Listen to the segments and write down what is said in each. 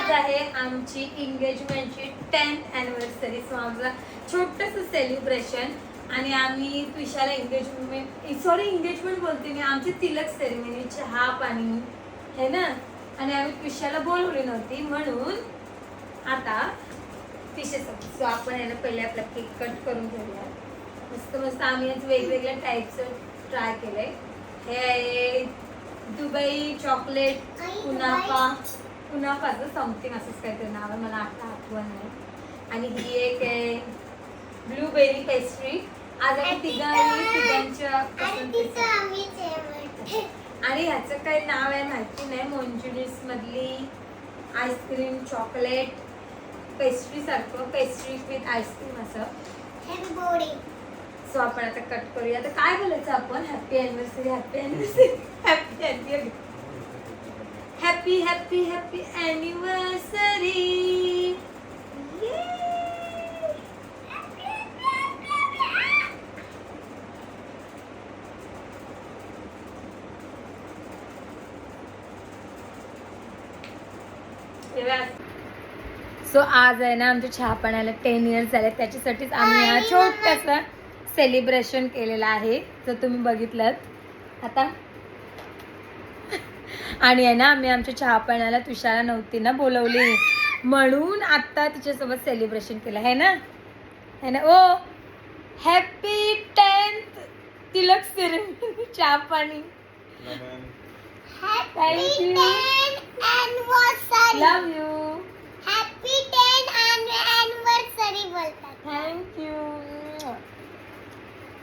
आज आहे आमची एंगेजमेंटची 10th अॅनिव्हर्सरी. सो आमचं छोटंसं सेलिब्रेशन आणि आम्ही त्विशाला एंगेजमेंट बोलते मी, आमची तिलक सेरेमनी, चहा पाणी है ना. आणि आम्ही त्विशाला बोलवली नव्हती म्हणून आता तिच्यासाठी. सो आपण याला पहिले आपला केक कट करून घेऊया. मस्त मस्त आम्ही आज वेगवेगळ्या टाईपचं ट्राय केलंय. हे आहे दुबई चॉकलेट कुनाफाचं समथिंग असंच काहीतरी नाव आहे, मला आता आठवण नाही. आणि ही एक आहे ब्लूबेरी पेस्ट्री. आज आम्ही तिघांच्या आणि ह्याचं काही नाव आहे माहिती नाही. मोंजुनिस मधली आईस्क्रीम चॉकलेट पेस्ट्री सारखं, पेस्ट्री विथ आईस्क्रीम असं. सो आपण आता कट करूया. आता काय बोलायचं आपण? Happy anniversary, happy anniversary, happy anniversary, happy happy happy anniversary. So आज आहे ना आमच्या चहा पाण्याला 10 इयर्स झाले, त्याच्यासाठीच आम्ही हा छोटासा सेलिब्रेशन केलेला आहे, जर तुम्ही बघितलं आता. आणि आहे ना आम्ही आमच्या चहा पाण्याला तुषाला नव्हती ना बोलवली म्हणून आता तिच्यासोबत सेलिब्रेशन केलं आहे ना, है ना. ओ हॅपी 10th तिलक सेरेमनी चहा पाणी. Thank you, love you, happy 10th anniversary बोलतात. थँक्यू.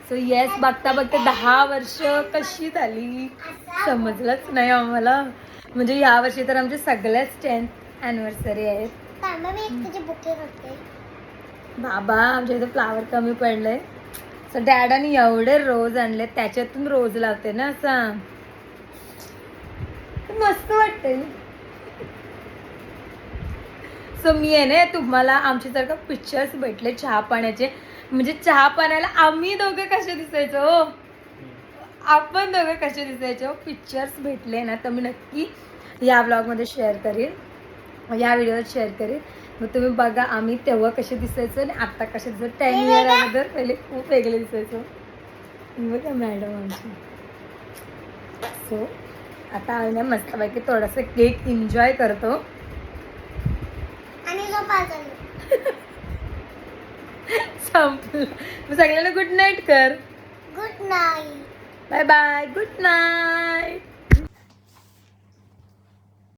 सो येस, बघता बघता 10 वर्ष कशी झाली समजलंच नाही आम्हाला. म्हणजे या वर्षी तर आमचे सगळ्याच 10th अॅनिव्हर्सरी आहेत. थांबा मी एक तुझे बुके करते. बाबा आमच्या इथे फ्लावर कमी पडलंय. सो डॅडानी एवढे रोज आणले, त्याच्यातून रोज लावते ना असं मस्त वाटते. सो मी आहे ना तुम्हाला आमचे जर का पिक्चर्स भेटले चहा पाण्याचे, म्हणजे चहा पाण्याला आम्ही दोघं कसे दिसायचो, आपण दोघं कसे दिसायचो, पिक्चर्स भेटले ना तर मी नक्की या ब्लॉगमध्ये शेअर करीन, या व्हिडिओत शेअर करीन. मग तुम्ही बघा आम्ही तेव्हा कसे दिसायचो आणि आता कसे दिसायचो. 10 इयर अगोदर पहिले खूप वेगळे दिसायचो. बघा मॅडम आमची. सो आता आम्ही ना मस्तपैकी थोडासा केक एन्जॉय करतो आणि झोपायचं. संपलं. मग सगळ्यांना गुड नाईट कर. Good night. Bye bye, good night.